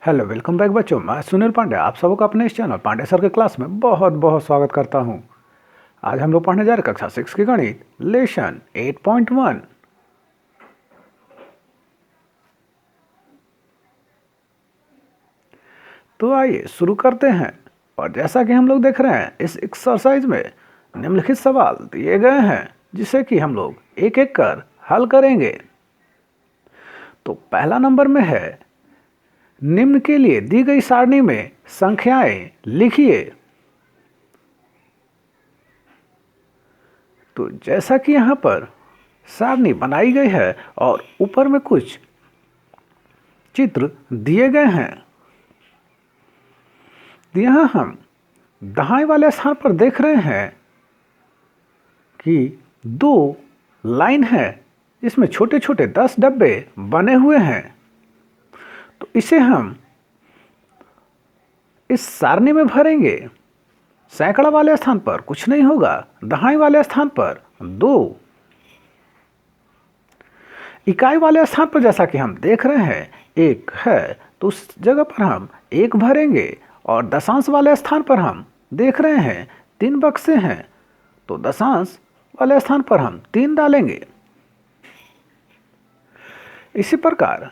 Hello, welcome back बच्चों। मैं सुनील पांडे आप सबको अपने इस चैनल पांडे सर के क्लास में बहुत बहुत स्वागत करता हूं। आज हम लोग पढ़ने जा रहे कक्षा 6 की गणित लेसन 8.1। तो आइए शुरू करते हैं। और जैसा कि हम लोग देख रहे हैं, इस एक्सरसाइज में निम्नलिखित सवाल दिए गए हैं जिसे कि हम लोग एक एक कर हल करेंगे। तो पहला नंबर में है, निम्न के लिए दी गई सारणी में संख्याएं लिखिए। तो जैसा कि यहाँ पर सारणी बनाई गई है और ऊपर में कुछ चित्र दिए गए हैं, तो यहाँ हम दाएं वाले स्थान पर देख रहे हैं कि दो लाइन है जिसमें छोटे छोटे 10 डब्बे बने हुए हैं। तो इसे हम इस सारणी में भरेंगे। सैकड़ा वाले स्थान पर कुछ नहीं होगा, दहाई वाले स्थान पर 2, इकाई वाले स्थान पर जैसा कि हम देख रहे हैं 1 है, तो उस जगह पर हम 1 भरेंगे। और दशांश वाले स्थान पर हम देख रहे हैं 3 बक्से हैं, तो दशांश वाले स्थान पर हम 3 डालेंगे। इसी प्रकार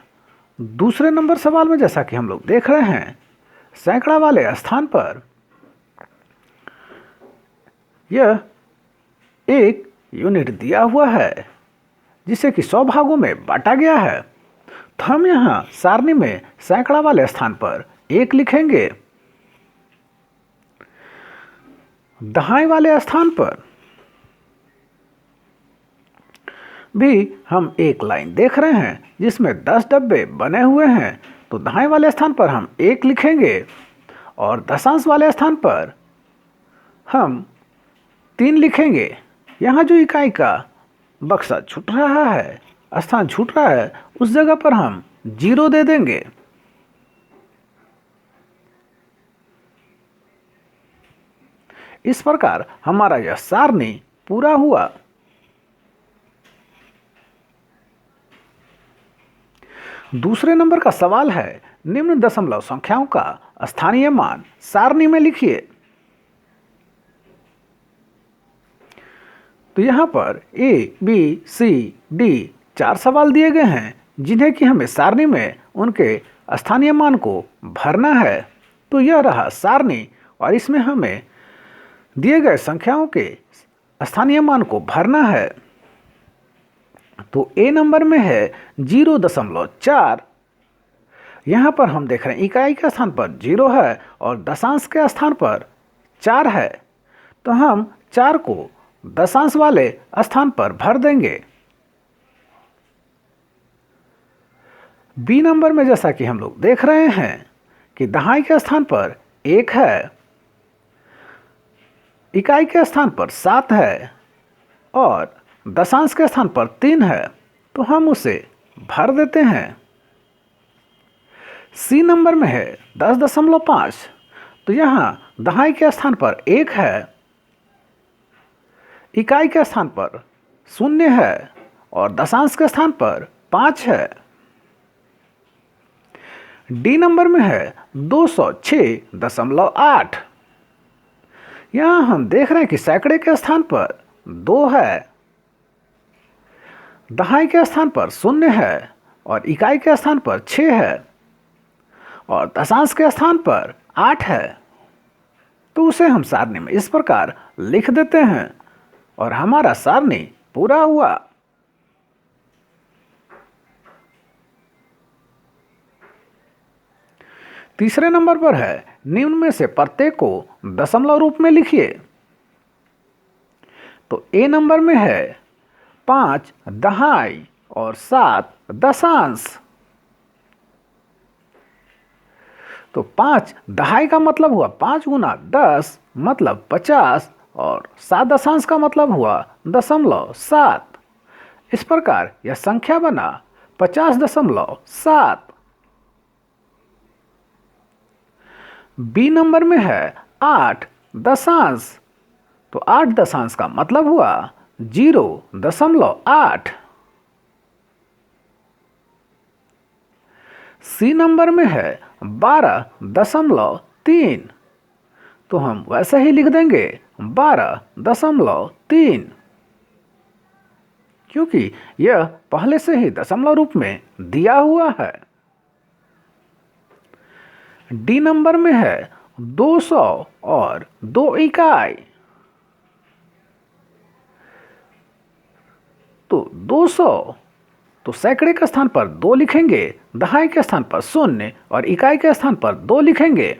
दूसरे नंबर सवाल में जैसा कि हम लोग देख रहे हैं, सैकड़ा वाले स्थान पर यह 1 यूनिट दिया हुआ है जिसे कि 100 भागों में बांटा गया है। तो हम यहाँ सारणी में सैकड़ा वाले स्थान पर 1 लिखेंगे। दहाई वाले स्थान पर भी हम एक लाइन देख रहे हैं जिसमें 10 डब्बे बने हुए हैं, तो दहाई वाले स्थान पर हम 1 लिखेंगे। और दशांश वाले स्थान पर हम 3 लिखेंगे। यहाँ जो इकाई का बक्सा छूट रहा है, स्थान छूट रहा है, उस जगह पर हम 0 दे देंगे। इस प्रकार हमारा यह सारणी पूरा हुआ। दूसरे नंबर का सवाल है, निम्न दशमलव संख्याओं का स्थानीय मान सारणी में लिखिए। तो यहाँ पर A, B, C, D 4 सवाल दिए गए हैं जिन्हें कि हमें सारणी में उनके स्थानीय मान को भरना है। तो यह रहा सारणी और इसमें हमें दिए गए संख्याओं के स्थानीय मान को भरना है। तो A नंबर में है 0.4। यहाँ पर हम देख रहे हैं इकाई के स्थान पर 0 है और दशांश के स्थान पर 4 है, तो हम 4 को दशांश वाले स्थान पर भर देंगे। B नंबर में जैसा कि हम लोग देख रहे हैं कि दहाई के स्थान पर 1 है, इकाई के स्थान पर 7 है और दशांश के स्थान पर 3 है, तो हम उसे भर देते हैं। C नंबर में है 10.5। तो यहाँ दहाई के स्थान पर 1 है, इकाई के स्थान पर 0 है और दशांश के स्थान पर 5 है। D नंबर में है 206.8। यहाँ हम देख रहे हैं कि सैकड़े के स्थान पर 2 है, दहाई के स्थान पर 0 है और इकाई के स्थान पर 6 है और दशांश के स्थान पर 8 है। तो उसे हम सारणी में इस प्रकार लिख देते हैं और हमारा सारणी पूरा हुआ। तीसरे नंबर पर है, निम्न में से प्रत्येक को दशमलव रूप में लिखिए। तो A नंबर में है 5 दहाई और 7 दशांश। तो 5 दहाई का मतलब हुआ 5 गुना 10 मतलब 50 और 7 दशांश का मतलब हुआ 0.7। इस प्रकार यह संख्या बना 50.7। B नंबर में है 8 दशांश। तो 8 दशांश का मतलब हुआ 0.8। सी नंबर में है 12.3, तो हम वैसे ही लिख देंगे 12.3, क्योंकि यह पहले से ही दशमलव रूप में दिया हुआ है। डी नंबर में है 200 और 2 इकाई, तो 200 तो सैकड़े के स्थान पर 2 लिखेंगे, दहाई के स्थान पर 0 और इकाई के स्थान पर 2 लिखेंगे,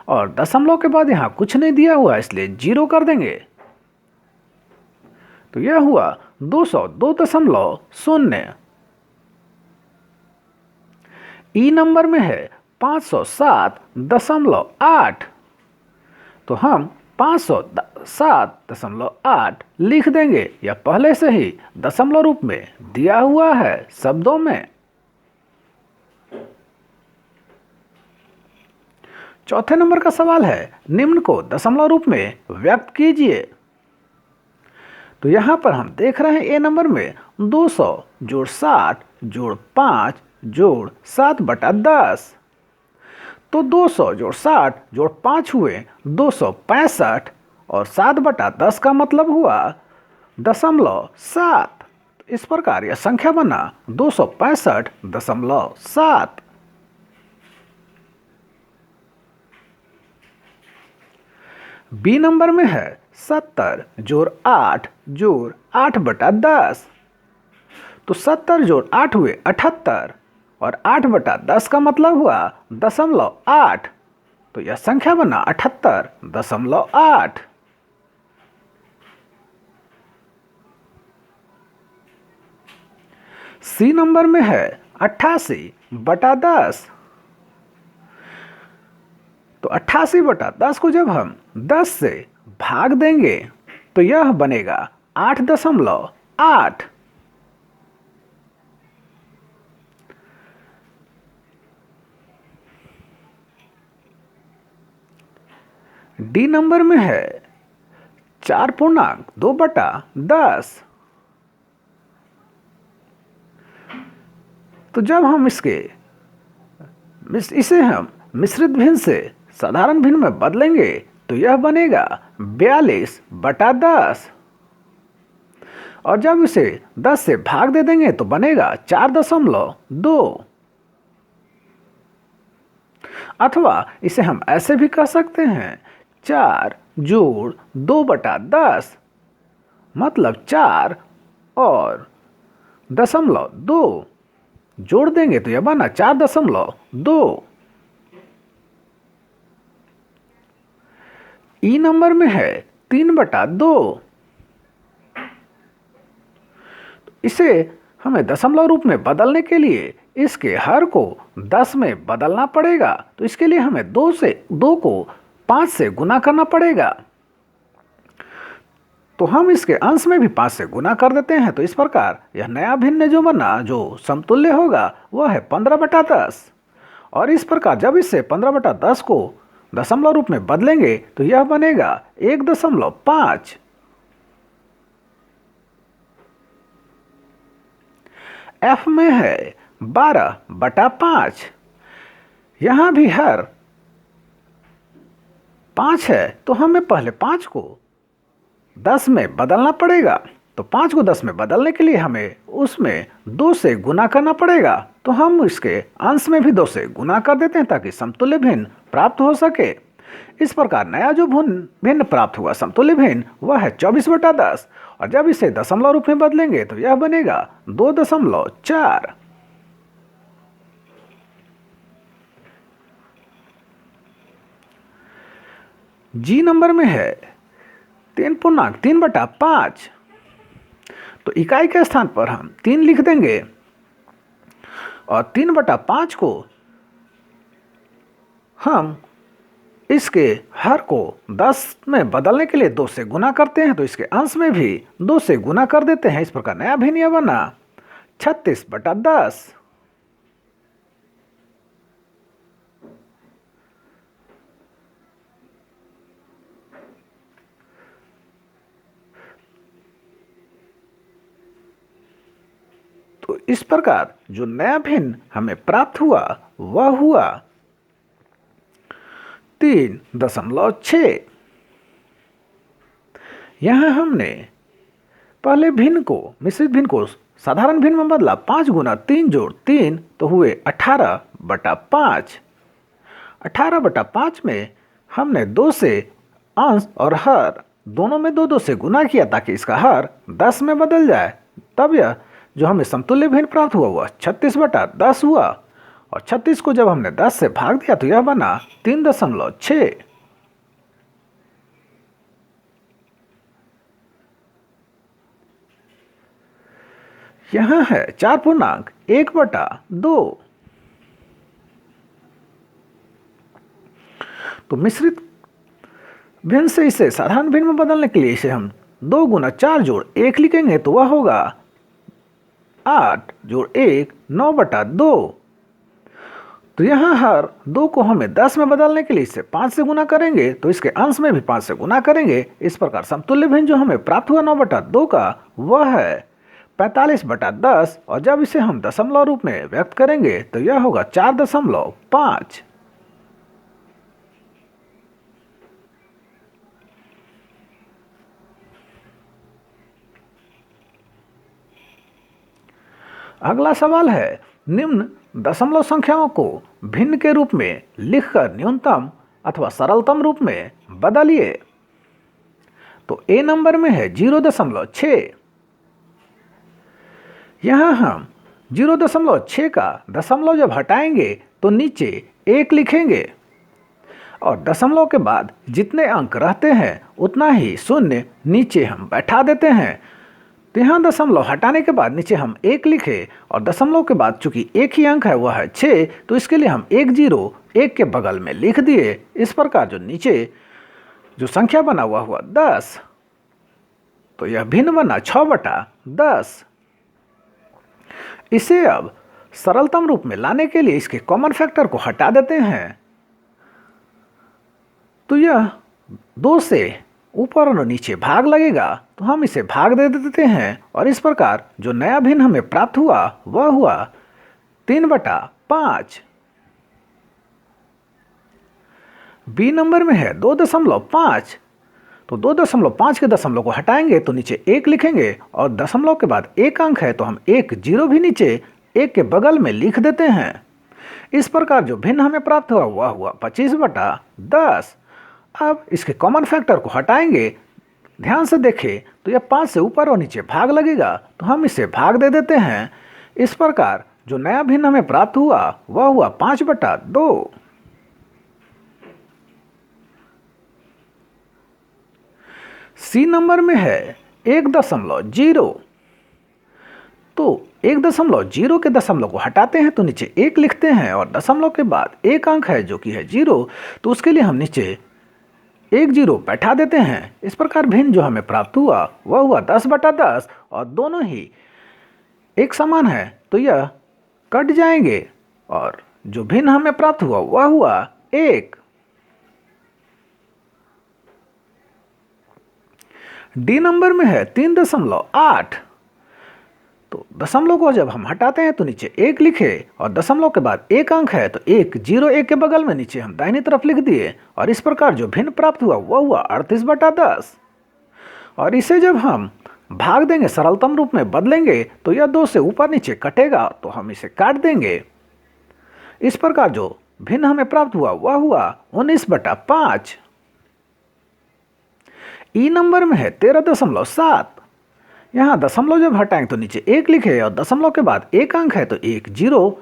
और दशमलव के बाद यहां कुछ नहीं दिया हुआ इसलिए 0 कर देंगे। तो यह हुआ 202.0। ई नंबर में है 507.8, तो हम 507.8 लिख देंगे, यह पहले से ही दशमलव रूप में दिया हुआ है शब्दों में। चौथे नंबर का सवाल है, निम्न को दशमलव रूप में व्यक्त कीजिए। तो यहां पर हम देख रहे हैं ए नंबर में 200 जोड़ 60 जोड़ 5 जोड़ 7/10, तो 200 जोड़ 60 जोड़ 5 हुए 265, और 7/10 का मतलब हुआ 0.7। इस प्रकार यह संख्या बना 265.7। बी नंबर में है 70 जोड़ 8 जोड़ 8/10, तो 70 जोड़ 8 हुए 78, और 8/10 का मतलब हुआ 0.8, तो यह संख्या बना 78.8। सी नंबर में है 88/10, तो 88/10 को जब हम 10 से भाग देंगे तो यह बनेगा 8.8। डी नंबर में है 4.2/10, तो जब हम इसे हम मिश्रित भिन्न से साधारण भिन्न में बदलेंगे तो यह बनेगा 42/10, और जब इसे 10 से भाग दे देंगे तो बनेगा 4.2। अथवा इसे हम ऐसे भी कह सकते हैं 4 जोड़ 2/10, मतलब 4 और 0.2 जोड़ देंगे तो यह बना 4.2। ई नंबर में है 3/2, इसे हमें दशमलव रूप में बदलने के लिए इसके हर को 10 में बदलना पड़ेगा, तो इसके लिए हमें 2 को 5 से गुना करना पड़ेगा। तो हम इसके अंश में भी 5 से गुना कर देते हैं, तो इस प्रकार यह नया भिन्न जो बना, जो समतुल्य होगा वह है 15/10। और इस प्रकार जब इससे 15/10 को दशमलव रूप में बदलेंगे तो यह बनेगा 1.5। एफ में है 12/5, यहां भी हर 5 है, तो हमें पहले 5 को 10 में बदलना पड़ेगा। तो 5 को 10 में बदलने के लिए हमें उसमें 2 से गुना करना पड़ेगा, तो हम इसके अंश में भी 2 से गुना कर देते हैं ताकि समतुल्य भिन्न प्राप्त हो सके। इस प्रकार नया जो भिन्न प्राप्त हुआ समतुल्य भिन्न वह है 24/10, और जब इसे दशमलव रूप में बदलेंगे तो यह बनेगा 2.4। जी नंबर में है 3.3/5, तो इकाई के स्थान पर हम 3 लिख देंगे, और 3/5 को हम इसके हर को 10 में बदलने के लिए 2 से गुना करते हैं, तो इसके अंश में भी 2 से गुना कर देते हैं। इस प्रकार नया भिन्न यह बना 36/10। तो तो इस प्रकार जो नया भिन्न हमें प्राप्त हुआ वह हुआ 3.6। यहाँ हमने पहले भिन्न को मिश्रित भिन्न को साधारण भिन्न में बदला। 5 गुना 3 जोड़ 3 तो हुए 18/5। 18/5 में हमने 2 से अंश और हर दोनों में 2 2 से गुना किया ताकि इसका हर 10 में बदल जाए। तब यह जो हमें समतुल्य भिन्न प्राप्त हुआ वह 36/10 हुआ। और 36 को जब हमने 10 से भाग दिया तो यह बना 3.6। यहाँ है 4.1/2। तो मिश्रित भिन्न से इसे साधारण भिन्न में बदलने के लिए इसे हम 2 गुना 4 जोड़ 1 लिखेंगे तो वह होगा 8 जोड़ 1 9/2। तो यहाँ हर 2 को हमें 10 में बदलने के लिए इसे 5 से गुना करेंगे तो इसके अंश में भी 5 से गुना करेंगे। इस प्रकार समतुल्य भिन्न जो हमें प्राप्त हुआ 9/2 का वह है 45/10। और जब इसे हम दशमलव रूप में व्यक्त करेंगे तो यह होगा 4.5। अगला सवाल है निम्न दशमलव संख्याओं को भिन्न के रूप में लिखकर न्यूनतम अथवा सरलतम रूप में बदलिए। तो ए नंबर में है 0.6। यहाँ हम 0.6 का दशमलव जब हटाएंगे तो नीचे 1 लिखेंगे और दशमलव के बाद जितने अंक रहते हैं उतना ही शून्य नीचे हम बैठा देते हैं। तो यहाँ दशमलव हटाने के बाद नीचे हम 1 लिखे और दशमलव के बाद चूंकि एक ही अंक है वह है 6 तो इसके लिए हम 1 0 1 के बगल में लिख दिए। इस प्रकार जो नीचे जो संख्या बना हुआ 10। तो यह भिन्न बना 6/10। इसे अब सरलतम रूप में लाने के लिए इसके कॉमन फैक्टर को हटा देते हैं। तो यह 2 से ऊपर और नीचे भाग लगेगा तो हम इसे भाग दे देते हैं और इस प्रकार जो नया भिन्न हमें प्राप्त हुआ वह हुआ 3/5। बी नंबर में है 2.5। तो 2.5 के दशमलव को हटाएंगे तो नीचे 1 लिखेंगे और दशमलव के बाद एक अंक है तो हम 1 0 भी नीचे 1 के बगल में लिख देते हैं। इस प्रकार जो भिन्न हमें प्राप्त हुआ वह हुआ 25/10। अब इसके कॉमन फैक्टर को हटाएंगे। ध्यान से देखें तो यह 5 से ऊपर और नीचे भाग लगेगा तो हम इसे भाग दे देते हैं। इस प्रकार जो नया भिन्न हमें प्राप्त हुआ वह हुआ 5/2। सी नंबर में है 1.0। तो 1.0 के दशमलव को हटाते हैं तो नीचे 1 लिखते हैं और दशमलव के बाद एक अंक है जो कि है 0 तो उसके लिए हम नीचे 1 0 बैठा देते हैं। इस प्रकार भिन्न जो हमें प्राप्त हुआ वह हुआ 10/10 और दोनों ही एक समान है तो यह कट जाएंगे और जो भिन्न हमें प्राप्त हुआ वह हुआ 1। डी नंबर में है 3.8। तो दशमलव को जब हम हटाते हैं तो नीचे 1 लिखे और दशमलव के बाद एक अंक है तो 1 0 1 के बगल में नीचे हम दाहिनी तरफ लिख दिए और इस प्रकार जो भिन्न प्राप्त हुआ वह हुआ 38/10। और इसे जब हम भाग देंगे सरलतम रूप में बदलेंगे तो यह 2 से ऊपर नीचे कटेगा तो हम इसे काट देंगे। इस प्रकार जो भिन्न हमें प्राप्त हुआ वह हुआ 19/5। ई नंबर में है 13.7। यहाँ दशमलव जब हटाएंगे तो नीचे 1 लिखे और दशमलव के बाद एक अंक है तो 1 0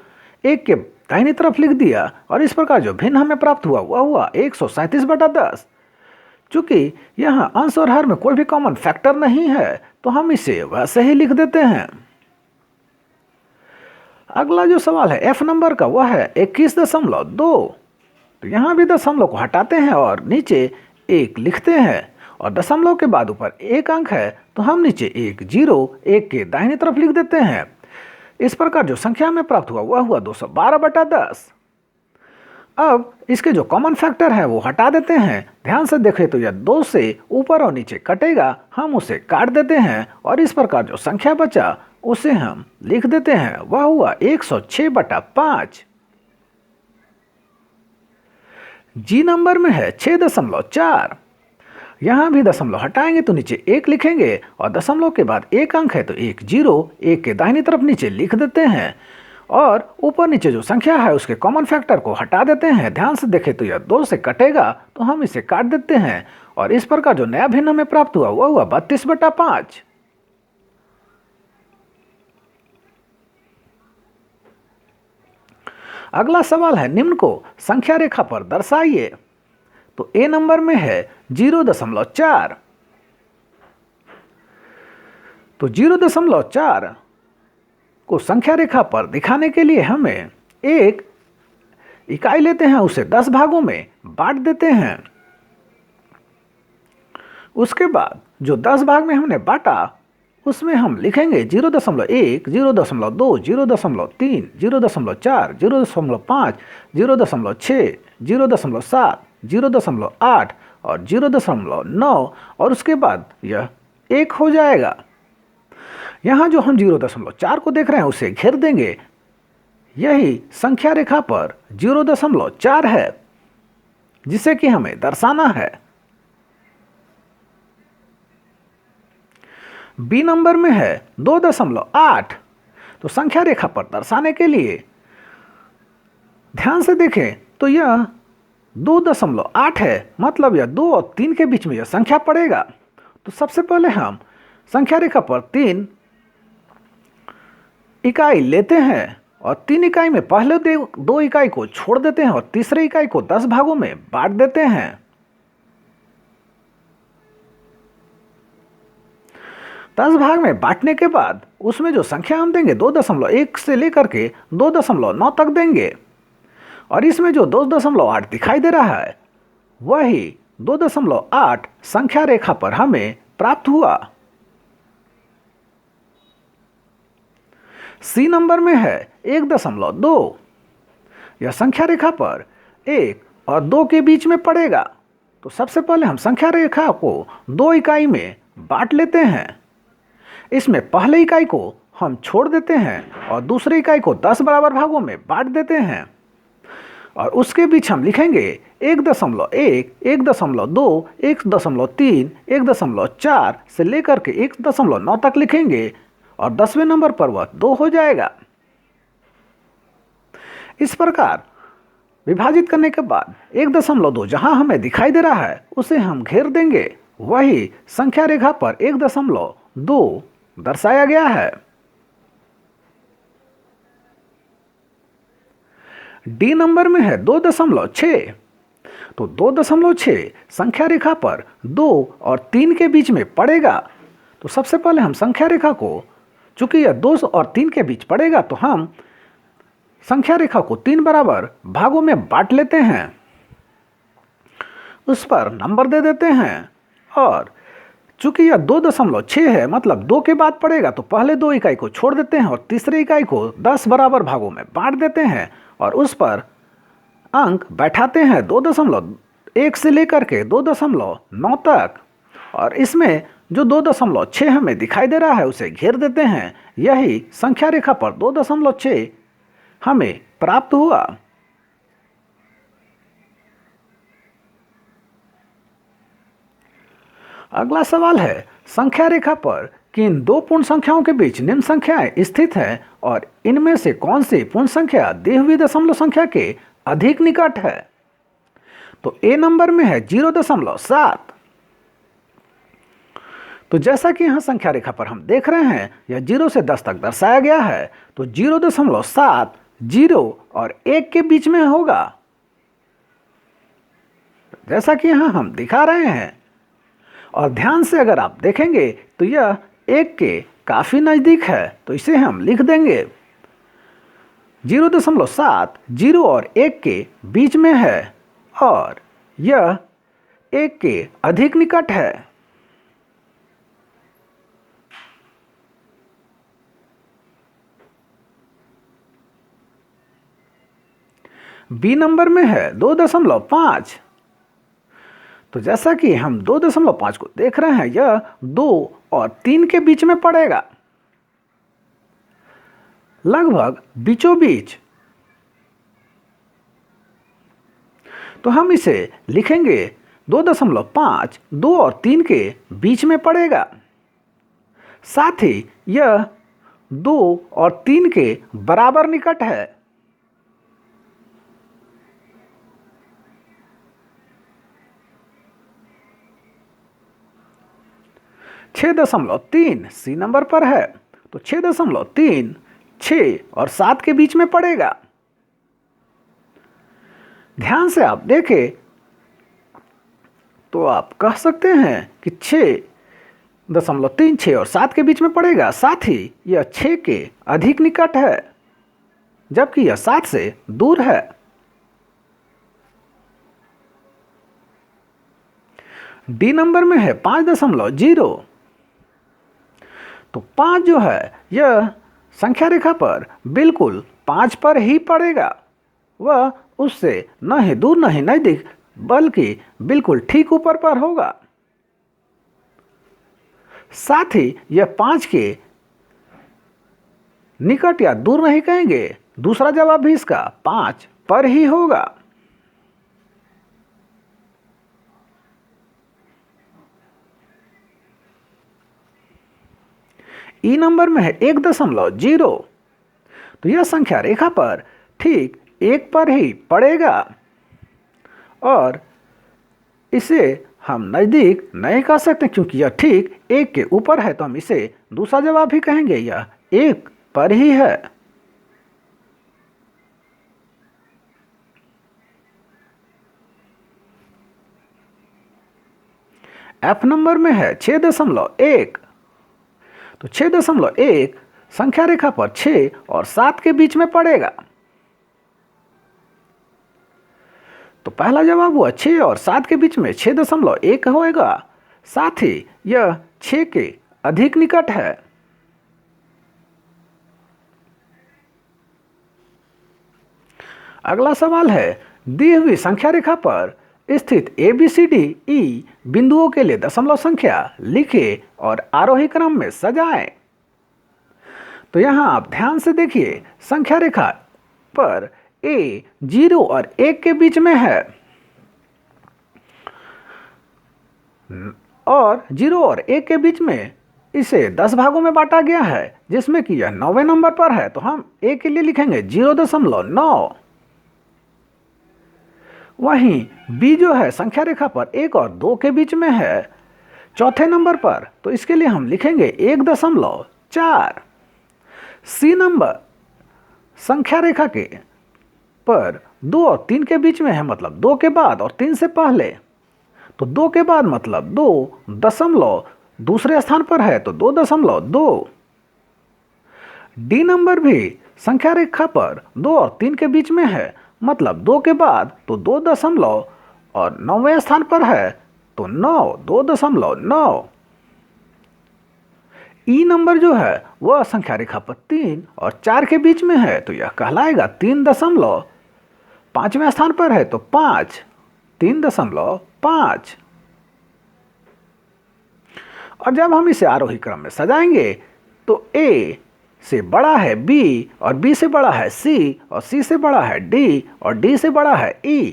1 के दाहिनी तरफ लिख दिया और इस प्रकार जो भिन्न हमें प्राप्त हुआ वह हुआ 137/10। चूंकि यहाँ अंश और हर में कोई भी कॉमन फैक्टर नहीं है तो हम इसे वैसे ही लिख देते हैं। अगला जो सवाल है एफ नंबर का वह है 21.2। तो यहाँ भी दशमलव को हटाते हैं और नीचे 1 लिखते हैं और दशमलव के बाद ऊपर एक अंक है तो हम नीचे 1 0 1 के दाहिनी तरफ लिख देते हैं। इस प्रकार जो संख्या में प्राप्त हुआ वह हुआ 212/10। अब इसके जो कॉमन फैक्टर है वो हटा देते हैं। ध्यान से देखें तो यह 2 से ऊपर और नीचे कटेगा, हम उसे काट देते हैं और इस प्रकार जो संख्या बचा उसे हम लिख देते हैं, वह हुआ 106/5। जी नंबर में है 6.4। यहाँ भी दशमलव हटाएंगे तो नीचे 1 लिखेंगे और दशमलव के बाद एक अंक है तो 1 0, 1 के दाहिनी तरफ नीचे लिख देते हैं और ऊपर नीचे जो संख्या है उसके कॉमन फैक्टर को हटा देते हैं। ध्यान से देखें तो यह 2 से कटेगा तो हम इसे काट देते हैं और इस प्रकार जो नया भिन्न हमें प्राप्त हुआ वह हुआ 32/5। अगला सवाल है, निम्न को संख्या रेखा पर दर्शाइए। तो ए नंबर में है 0.4। तो 0.4 को संख्या रेखा पर दिखाने के लिए हमें एक इकाई लेते हैं, उसे 10 भागों में बांट देते हैं। उसके बाद जो 10 भाग में हमने बांटा उसमें हम लिखेंगे 0.1, 0.2, 0.3, 0.4, 0.5, 0.6, 0.7, 0.8 और 0.9 और उसके बाद यह 1 हो जाएगा। यहाँ जो हम 0.4 को देख रहे हैं उसे घेर देंगे, यही संख्या रेखा पर 0.4 है जिसे कि हमें दर्शाना है। बी नंबर में है 2.8। तो संख्या रेखा पर दर्शाने के लिए ध्यान से देखें तो यह 2.8 है, मतलब यह 2 और 3 के बीच में यह संख्या पड़ेगा। तो सबसे पहले हम संख्या रेखा पर 3 इकाई लेते हैं और 3 इकाई में पहले 2 इकाई को छोड़ देते हैं और तीसरे इकाई को 10 भागों में बांट देते हैं। 10 भाग में बांटने के बाद उसमें जो संख्या हम देंगे 2.1 से लेकर के 2.9 तक देंगे और इसमें जो 2.8 दिखाई दे रहा है वही 2.8 संख्या रेखा पर हमें प्राप्त हुआ। सी नंबर में है 1.2। यह संख्या रेखा पर 1 और 2 के बीच में पड़ेगा। तो सबसे पहले हम संख्या रेखा को 2 इकाई में बांट लेते हैं। इसमें पहले इकाई को हम छोड़ देते हैं और दूसरे इकाई को 10 बराबर भागों में बांट देते हैं और उसके बीच हम लिखेंगे 1.1, 1.2, 1.3, 1.4 से लेकर के 1.9 तक लिखेंगे और 10वें नंबर पर वह 2 हो जाएगा। इस प्रकार विभाजित करने के बाद 1.2 जहां हमें दिखाई दे रहा है उसे हम घेर देंगे, वही संख्या रेखा पर 1.2 दर्शाया गया है। डी नंबर में है 2.6। तो 2.6 संख्या रेखा पर 2 और 3 के बीच में पड़ेगा। तो सबसे पहले हम संख्या रेखा को, चूंकि यह 2 और 3 के बीच पड़ेगा तो हम संख्या रेखा को 3 बराबर भागों में बांट लेते हैं, उस पर नंबर दे देते हैं और चूंकि यह 2.6 है, मतलब 2 के बाद पड़ेगा तो पहले 2 इकाई को छोड़ देते हैं और तीसरे इकाई को 10 बराबर भागों में बांट देते हैं और उस पर अंक बैठाते हैं 2.1 से लेकर के 2.9 तक और इसमें जो 2.6 हमें दिखाई दे रहा है उसे घेर देते हैं। यही संख्या रेखा पर 2.6 हमें प्राप्त हुआ। अगला सवाल है, संख्या रेखा पर किन 2 पूर्ण संख्याओं के बीच निम्न संख्याएं स्थित हैं और इनमें से कौन सी पूर्ण संख्या दी हुई दशमलव संख्या के अधिक निकट है। तो ए नंबर में है 0.7। तो जैसा कि यहां संख्या रेखा पर हम देख रहे हैं यह 0 से 10 तक दर्शाया गया है, तो 0.7 0 और 1 के बीच में होगा, जैसा कि यहां हम दिखा रहे हैं। और ध्यान से अगर आप देखेंगे तो यह 1 के काफी नजदीक है, तो इसे हम लिख देंगे 0.7 0 और 1 के बीच में है और यह 1 के अधिक निकट है। बी नंबर में है 2.5। तो जैसा कि हम 2.5 को देख रहे हैं, यह 2 और 3 के बीच में पड़ेगा, लगभग बीचों बीच। तो हम इसे लिखेंगे 2.5 2 और 3 के बीच में पड़ेगा, साथ ही यह 2 और 3 के बराबर निकट है। 6.3 सी नंबर पर है, तो 6.3 6 और 7 के बीच में पड़ेगा। ध्यान से आप देखें तो आप कह सकते हैं कि 6.3 6 और 7 के बीच में पड़ेगा, साथ ही यह 6 के अधिक निकट है, जबकि यह 7 से दूर है। डी नंबर में है 5.0। तो 5 जो है यह संख्या रेखा पर बिल्कुल 5 पर ही पड़ेगा, वह उससे न ही दूर न ही नजदीक, बल्कि बिल्कुल ठीक ऊपर पर होगा। साथ ही यह 5 के निकट या दूर नहीं कहेंगे, दूसरा जवाब भी इसका 5 पर ही होगा। ई नंबर में है 1.0। तो यह संख्या रेखा पर ठीक 1 पर ही पड़ेगा, और इसे हम नज़दीक नहीं कह सकते क्योंकि यह ठीक 1 के ऊपर है, तो हम इसे दूसरा जवाब भी कहेंगे, यह 1 पर ही है। एफ नंबर में है 6.1। तो 6.1 संख्या रेखा पर 6 और 7 के बीच में पड़ेगा। तो पहला जवाब हुआ 6 और 7 के बीच में 6.1 होएगा, साथ ही यह 6 के अधिक निकट है। अगला सवाल है, दी हुई संख्या रेखा पर स्थित ABCDE बिंदुओं के लिए दशमलव संख्या लिखे और आरोही क्रम में सजाएं। तो यहां आप ध्यान से देखिए, संख्या रेखा पर A 0 और 1 के बीच में है, और 0 और 1 के बीच में इसे 10 भागों में बांटा गया है, जिसमें कि यह 9वें नंबर पर है, तो हम A के लिए लिखेंगे 0.9। वहीं B जो है संख्या रेखा पर 1 और 2 के बीच में है, चौथे नंबर पर, तो इसके लिए हम लिखेंगे 1.4। C नंबर संख्या रेखा के पर 2 और 3 के बीच में है, मतलब 2 के बाद और 3 से पहले, तो 2 के बाद मतलब 2 दशमलव दूसरे स्थान पर है, तो 2.2। डी नंबर भी संख्या रेखा पर 2 और 3 के बीच में है, मतलब 2 के बाद तो 2 दशमलव और 9वें स्थान पर है, तो 9 2.9। ई नंबर जो है वह संख्या रेखा पर 3 और 4 के बीच में है, तो यह कहलाएगा 3.5वें स्थान पर है, तो 5 3.5। और जब हम इसे आरोही क्रम में सजाएंगे तो A से बड़ा है B, और B से बड़ा है C, और C से बड़ा है D, और D से बड़ा है E।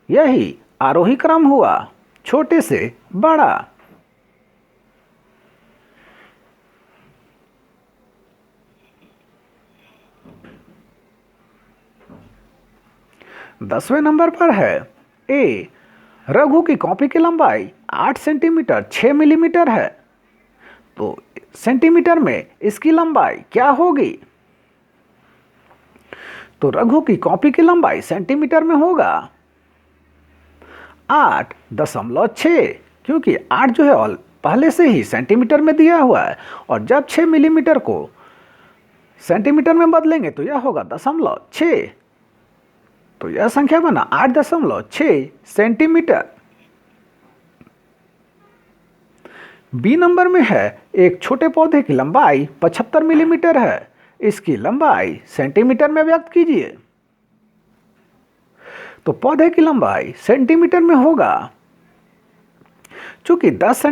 यही आरोही क्रम हुआ, छोटे से बड़ा। दसवें नंबर पर है A, रघु की कॉपी की लंबाई 8 सेंटीमीटर 6 मिलीमीटर है, तो सेंटीमीटर में इसकी लंबाई क्या होगी? तो रघु की कॉपी की लंबाई सेंटीमीटर में होगा 8.6, क्योंकि 8 जो है पहले से ही सेंटीमीटर में दिया हुआ है, और जब 6 मिलीमीटर को सेंटीमीटर में बदलेंगे तो यह होगा 0.6, तो यह संख्या बना 8.6 सेंटीमीटर। बी नंबर में है, एक छोटे पौधे की लंबाई 75 मिलीमीटर है, इसकी लंबाई सेंटीमीटर में व्यक्त कीजिए। तो पौधे की लंबाई सेंटीमीटर में होगा। चूंकि 10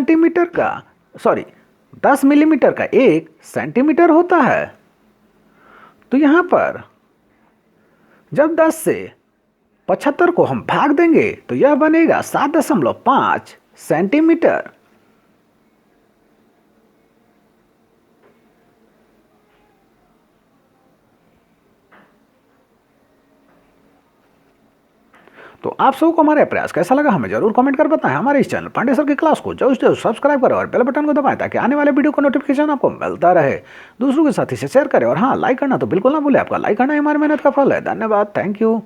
मिलीमीटर का 1 सेंटीमीटर होता है, तो यहां पर जब 10 से 75 को हम भाग देंगे तो यह बनेगा 7.5 सेंटीमीटर। तो आप सबको हमारा प्रयास कैसा लगा हमें जरूर कमेंट कर बताएं। हमारे इस चैनल पांडे सर की क्लास को जरूर सब्सक्राइब करें और बेल बटन को दबाएं ताकि आने वाले वीडियो का नोटिफिकेशन आपको मिलता रहे। दूसरों के साथ इसे शेयर करें और हाँ, लाइक करना तो बिल्कुल ना भूलें। आपका लाइक करना ही हमारी मेहनत का फल है। धन्यवाद। Thank you.